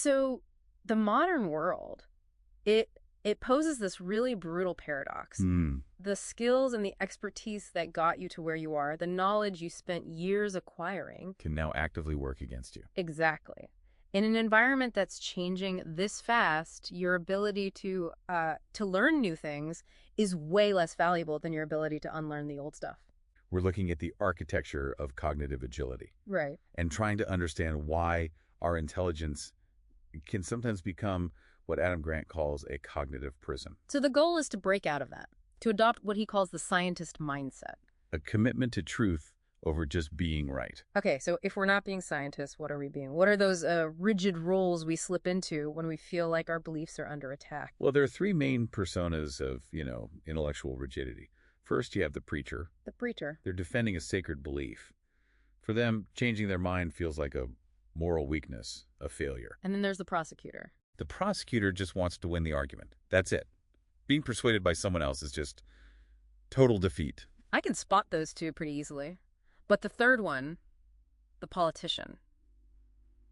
So the modern world, it poses this really brutal paradox. The skills and the expertise that got you to where you are, the knowledge you spent years acquiring, can now actively work against you. Exactly. In an environment that's changing this fast, your ability to learn new things is way less valuable than your ability to unlearn the old stuff. We're looking at the architecture of cognitive agility. Right. And trying to understand why our intelligence can sometimes become what Adam Grant calls a cognitive prison. So the goal is to break out of that, to adopt what he calls the scientist mindset. A commitment to truth over just being right. Okay, so if we're not being scientists, what are we being? What are those rigid roles we slip into when we feel like our beliefs are under attack? Well, there are three main personas of, intellectual rigidity. First, you have the preacher. The preacher. They're defending a sacred belief. For them, changing their mind feels like a moral weakness, a failure. And then there's the prosecutor. The prosecutor just wants to win the argument. That's it. Being persuaded by someone else is just total defeat. I can spot those two pretty easily. But the third one, the politician.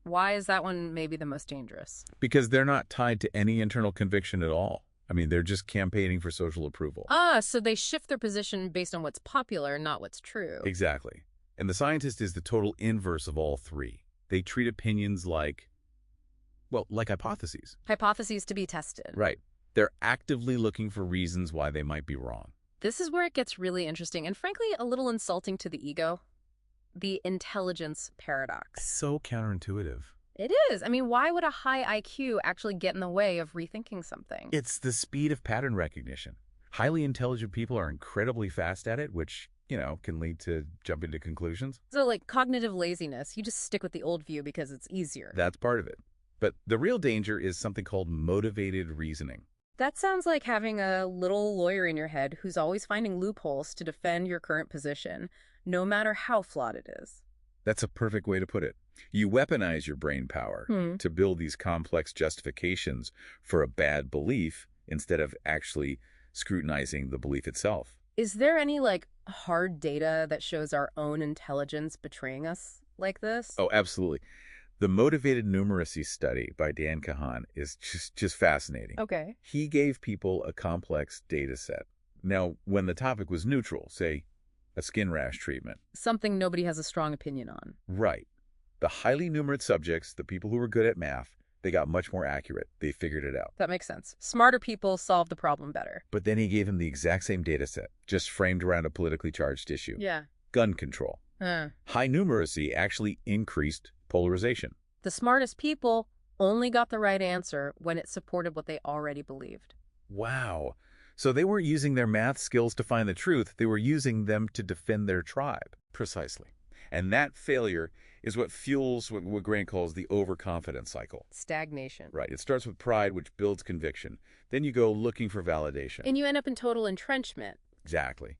Why is that one maybe the most dangerous? Because they're not tied to any internal conviction at all. I mean, they're just campaigning for social approval. So they shift their position based on what's popular, not what's true. Exactly. And the scientist is the total inverse of all three. They treat opinions like hypotheses. Hypotheses to be tested. Right. They're actively looking for reasons why they might be wrong. This is where it gets really interesting and frankly a little insulting to the ego. The intelligence paradox. So counterintuitive. It is. I mean, why would a high IQ actually get in the way of rethinking something? It's the speed of pattern recognition. Highly intelligent people are incredibly fast at it, which, can lead to jumping to conclusions. So like cognitive laziness, you just stick with the old view because it's easier. That's part of it. But the real danger is something called motivated reasoning. That sounds like having a little lawyer in your head who's always finding loopholes to defend your current position, no matter how flawed it is. That's a perfect way to put it. You weaponize your brain power to build these complex justifications for a bad belief instead of actually scrutinizing the belief itself. Is there any, hard data that shows our own intelligence betraying us like this? Oh, absolutely. The Motivated Numeracy study by Dan Kahan is just fascinating. Okay. He gave people a complex data set. Now, when the topic was neutral, say a skin rash treatment. Something nobody has a strong opinion on. Right. The highly numerate subjects, the people who were good at math, they got much more accurate. They figured it out. That makes sense. Smarter people solve the problem better. But then he gave him the exact same data set, just framed around a politically charged issue. Yeah. Gun control. High numeracy actually increased polarization. The smartest people only got the right answer when it supported what they already believed. Wow. So they weren't using their math skills to find the truth. They were using them to defend their tribe. Precisely. And that failure is what fuels what Grant calls the overconfidence cycle. Stagnation. Right. It starts with pride, which builds conviction. Then you go looking for validation. And you end up in total entrenchment. Exactly.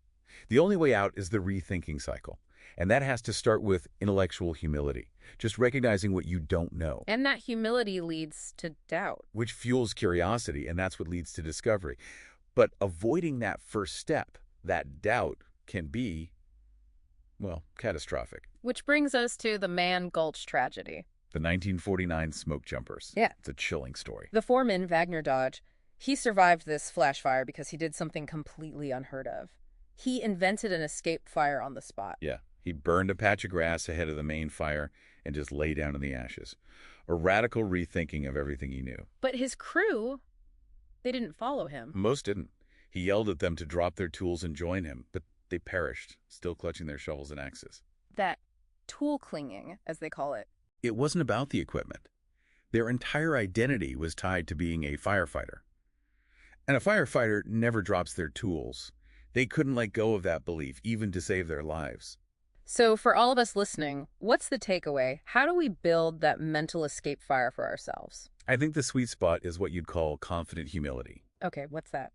The only way out is the rethinking cycle. And that has to start with intellectual humility, just recognizing what you don't know. And that humility leads to doubt. Which fuels curiosity, and that's what leads to discovery. But avoiding that first step, that doubt, can be, catastrophic. Which brings us to the Man Gulch tragedy. The 1949 smoke jumpers. Yeah. It's a chilling story. The foreman, Wagner Dodge, he survived this flash fire because he did something completely unheard of. He invented an escape fire on the spot. Yeah. He burned a patch of grass ahead of the main fire and just lay down in the ashes. A radical rethinking of everything he knew. But his crew, they didn't follow him. Most didn't. He yelled at them to drop their tools and join him, but they perished, still clutching their shovels and axes. That tool clinging, as they call it. It wasn't about the equipment. Their entire identity was tied to being a firefighter. And a firefighter never drops their tools. They couldn't let go of that belief, even to save their lives. So for all of us listening, what's the takeaway? How do we build that mental escape fire for ourselves? I think the sweet spot is what you'd call confident humility. Okay, what's that?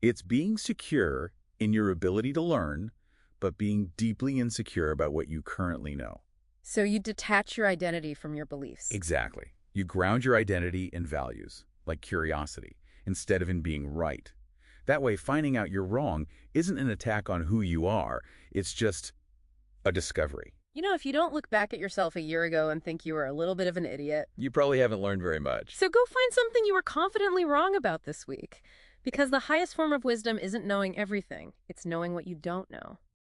It's being secure in your ability to learn, but being deeply insecure about what you currently know. So you detach your identity from your beliefs. Exactly. You ground your identity in values, like curiosity, instead of in being right. That way, finding out you're wrong isn't an attack on who you are. It's just a discovery. If you don't look back at yourself a year ago and think you were a little bit of an idiot, You probably haven't learned very much. so go find something you were confidently wrong about this week. Because the highest form of wisdom isn't knowing everything, it's knowing what you don't know.